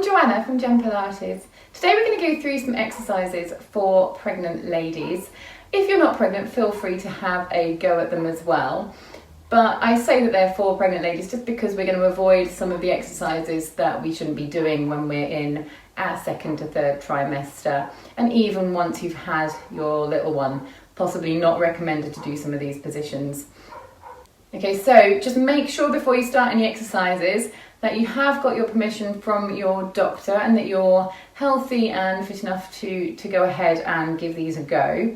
Joanna from Mat Pilates. Today we're going to go through some exercises for pregnant ladies. If you're not pregnant, feel free to have a go at them as well. But I say that they're for pregnant ladies just because we're going to avoid some of the exercises that we shouldn't be doing when we're in our second to third trimester. And even once you've had your little one, possibly not recommended to do some of these positions. Okay, so just make sure before you start any exercises that you have got your permission from your doctor and that you're healthy and fit enough to go ahead and give these a go.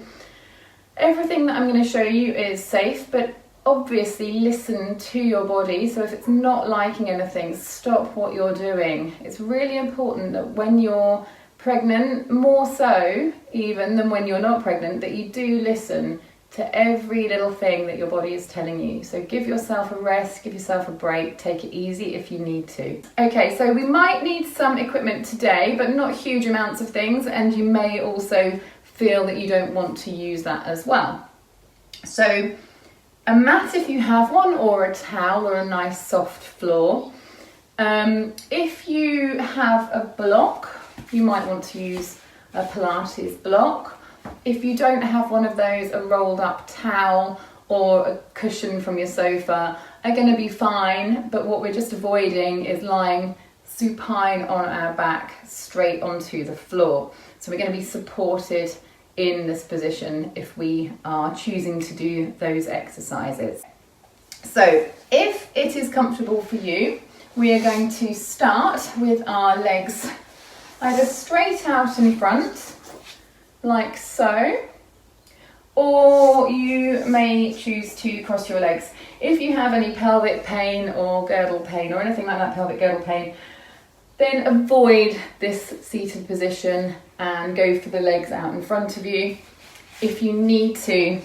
Everything that I'm going to show you is safe, but obviously listen to your body. So if it's not liking anything, stop what you're doing. It's really important that when you're pregnant, more so even than when you're not pregnant, that you do listen to every little thing that your body is telling you. So give yourself a rest, give yourself a break, take it easy if you need to. Okay, so we might need some equipment today, but not huge amounts of things, and you may also feel that you don't want to use that as well. So a mat if you have one, or a towel, or a nice soft floor. If you have a block, you might want to use a Pilates block. If you don't have one of those, a rolled up towel or a cushion from your sofa are going to be fine, but what we're just avoiding is lying supine on our back straight onto the floor. So we're going to be supported in this position if we are choosing to do those exercises. So if it is comfortable for you, we are going to start with our legs either straight out in front, like so, or you may choose to cross your legs. If you have any pelvic pain or girdle pain or anything like that, pelvic girdle pain, then avoid this seated position and go for the legs out in front of you. If you need to,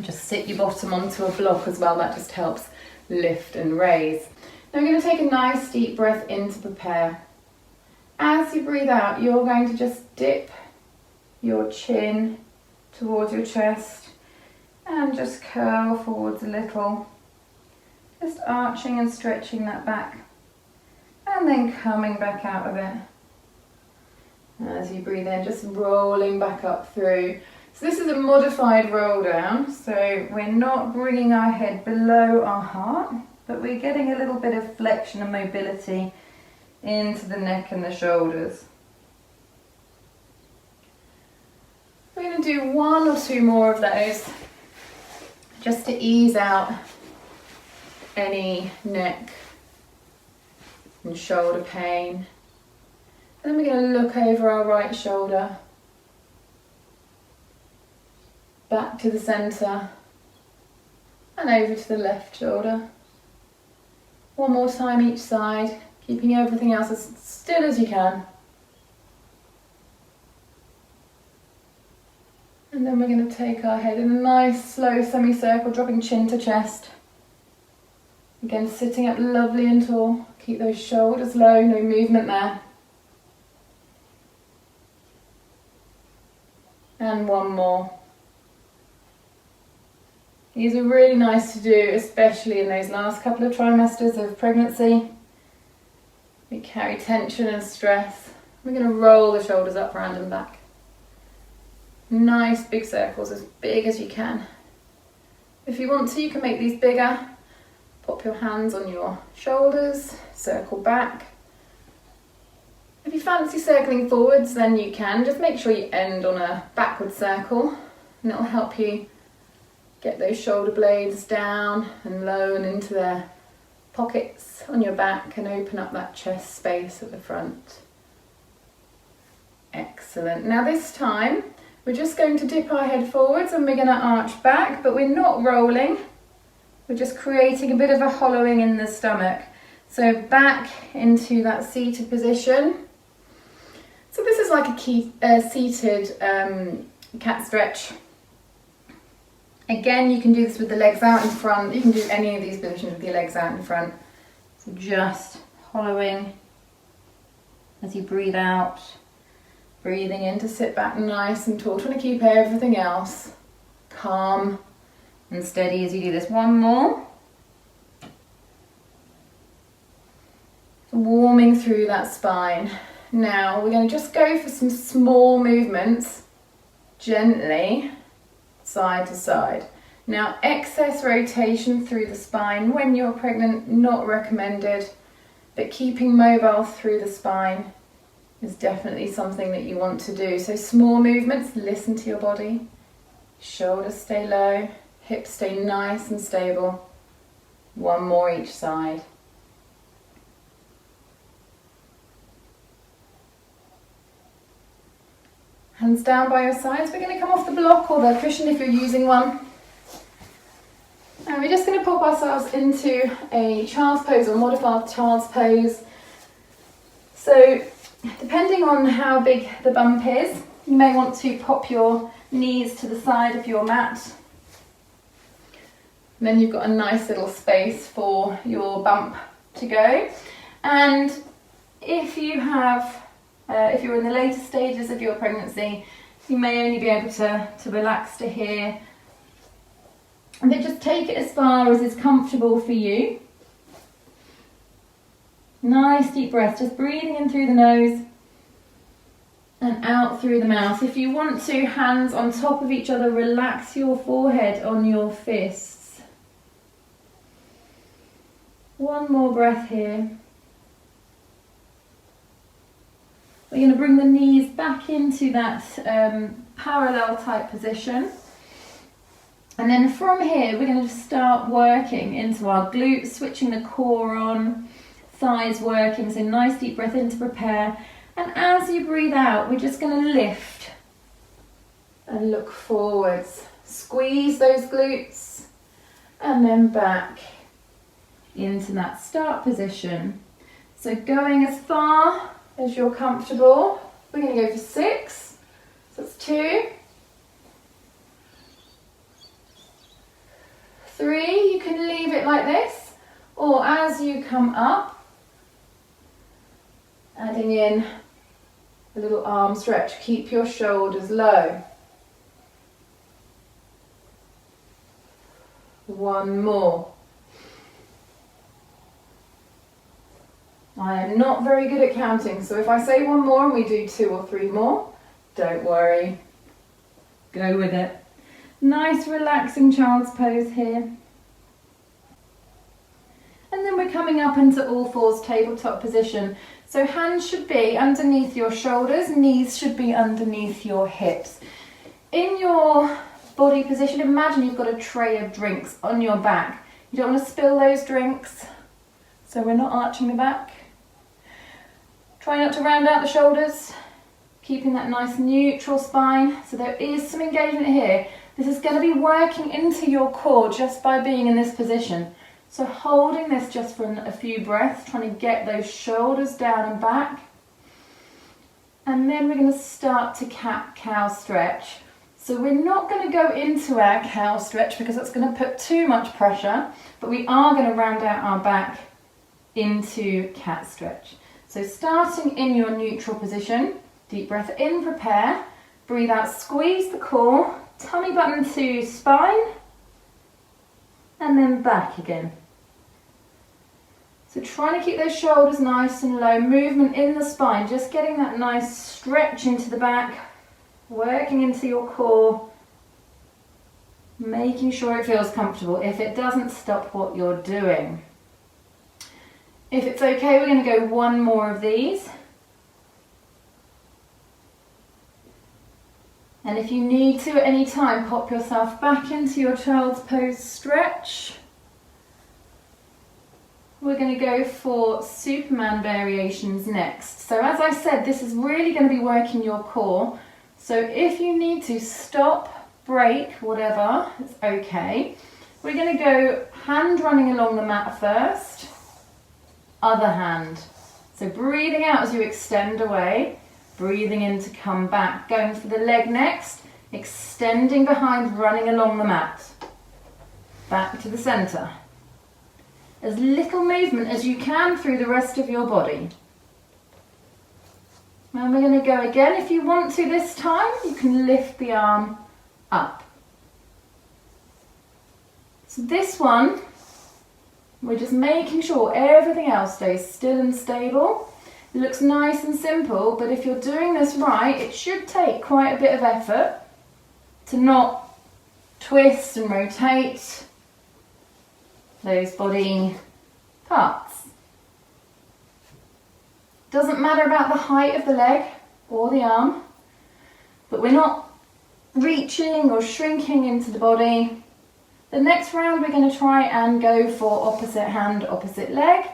just sit your bottom onto a block as well, that just helps lift and raise. Now we're going to take a nice deep breath in to prepare. As you breathe out, you're going to just dip your chin towards your chest and just curl forwards a little, just arching and stretching that back and then coming back out of it. As you breathe in, just rolling back up through. So this is a modified roll down, so we're not bringing our head below our heart, but we're getting a little bit of flexion and mobility into the neck and the shoulders. We're going to do one or two more of those just to ease out any neck and shoulder pain. And then we're going to look over our right shoulder, back to the centre and over to the left shoulder. One more time each side, keeping everything else as still as you can. And then we're going to take our head in a nice slow semicircle, dropping chin to chest. Again, sitting up lovely and tall. Keep those shoulders low, no movement there. And one more. These are really nice to do, especially in those last couple of trimesters of pregnancy. We carry tension and stress. We're going to roll the shoulders up, round and back. Nice big circles, as big as you can. If you want to, you can make these bigger. Pop your hands on your shoulders, circle back. If you fancy circling forwards, then you can. Just make sure you end on a backward circle, and it'll help you get those shoulder blades down and low and into their pockets on your back and open up that chest space at the front. Excellent. Now this time, we're just going to dip our head forwards and we're going to arch back, but we're not rolling. We're just creating a bit of a hollowing in the stomach. So back into that seated position. So this is like a seated cat stretch. Again, you can do this with the legs out in front. You can do any of these positions with your legs out in front. So just hollowing as you breathe out. Breathing in to sit back nice and tall, trying to keep everything else calm and steady as you do this. One more. warming through that spine. Now we're going to just go for some small movements, gently, side to side. Now excess rotation through the spine when you're pregnant, not recommended, but keeping mobile through the spine is definitely something that you want to do. So small movements, listen to your body. Shoulders stay low, hips stay nice and stable. One more each side. Hands down by your sides. We're going to come off the block or the cushion if you're using one. And we're just going to pop ourselves into a child's pose or modified child's pose. So depending on how big the bump is, you may want to pop your knees to the side of your mat. And then you've got a nice little space for your bump to go. And if you have, if you're in the later stages of your pregnancy, you may only be able to relax to here. And then just take it as far as is comfortable for you. Nice deep breath, just breathing in through the nose and out through the mouth. If you want to, hands on top of each other, relax your forehead on your fists. One more breath here. We're going to bring the knees back into that parallel type position. And then from here, we're going to start working into our glutes, switching the core on, thighs working. So nice deep breath in to prepare. And as you breathe out, we're just going to lift and look forwards. Squeeze those glutes and then back into that start position. So going as far as you're comfortable. We're going to go for 6. So that's 2. 3, you can leave it like this, or as you come up, adding in a little arm stretch. Keep your shoulders low. 1 more. I am not very good at counting, so if I say 1 more and we do 2 or 3 more, don't worry. Go with it. Nice relaxing child's pose here. And then we're coming up into all fours, tabletop position. So hands should be underneath your shoulders, knees should be underneath your hips. In your body position, imagine you've got a tray of drinks on your back. You don't want to spill those drinks, so we're not arching the back. Try not to round out the shoulders, keeping that nice neutral spine. So there is some engagement here. This is going to be working into your core just by being in this position. So holding this just for a few breaths, trying to get those shoulders down and back. And then we're going to start to cat-cow stretch. So we're not going to go into our cow stretch because that's going to put too much pressure, but we are going to round out our back into cat stretch. So starting in your neutral position, deep breath in, prepare, breathe out, squeeze the core, tummy button to spine, and then back again. So trying to keep those shoulders nice and low, movement in the spine, just getting that nice stretch into the back, working into your core, making sure it feels comfortable. If it doesn't, stop what you're doing. If it's okay, we're going to go 1 more of these. And if you need to at any time, pop yourself back into your child's pose stretch. We're going to go for Superman variations next. So as I said, this is really going to be working your core. So if you need to stop, break, whatever, it's okay. We're going to go hand running along the mat first, other hand. So breathing out as you extend away. Breathing in to come back, going for the leg next, extending behind, running along the mat. Back to the centre. As little movement as you can through the rest of your body. And we're going to go again. If you want to this time, you can lift the arm up. So this one We're just making sure everything else stays still and stable. It looks nice and simple, but if you're doing this right, it should take quite a bit of effort to not twist and rotate those body parts. Doesn't matter about the height of the leg or the arm, but we're not reaching or shrinking into the body. The next round we're going to try and go for opposite hand, opposite leg.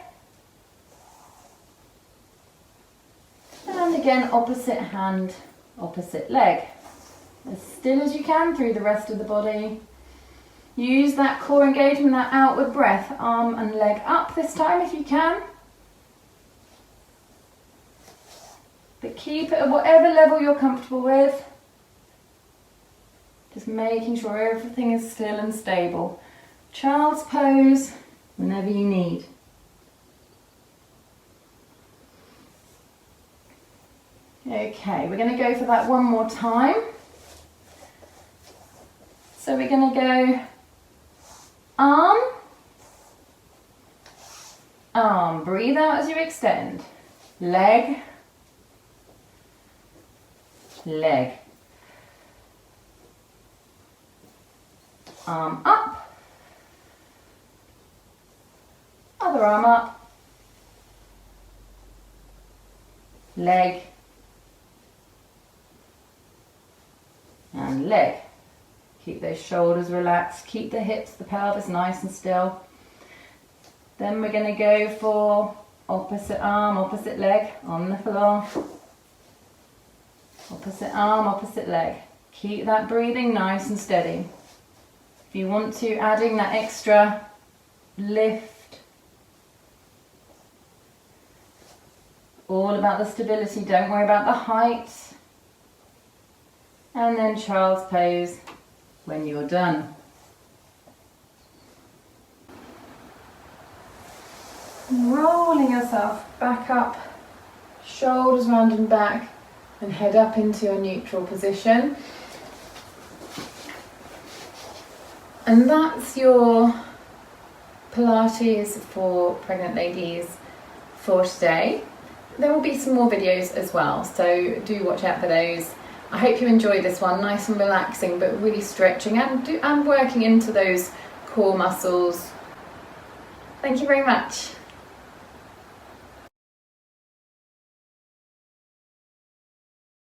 And again, opposite hand, opposite leg. As still as you can through the rest of the body. Use that core engagement, that outward breath. Arm and leg up this time if you can. But keep it at whatever level you're comfortable with. Just making sure everything is still and stable. Child's pose whenever you need. Okay, we're going to go for that one more time. So we're going to go arm, arm. Breathe out as you extend. Leg, leg. Arm up, other arm up, leg, and leg. Keep those shoulders relaxed, keep the hips, the pelvis nice and still. Then we're going to go for opposite arm, opposite leg on the floor. Opposite arm, opposite leg. Keep that breathing nice and steady. If you want to, adding that extra lift. All about the stability, don't worry about the height. And then child's pose when you're done. Rolling yourself back up, shoulders round and back, and head up into a neutral position. And that's your Pilates for pregnant ladies for today. There will be some more videos as well, so do watch out for those. I hope you enjoyed this one, nice and relaxing, but really stretching and working into those core muscles. Thank you very much.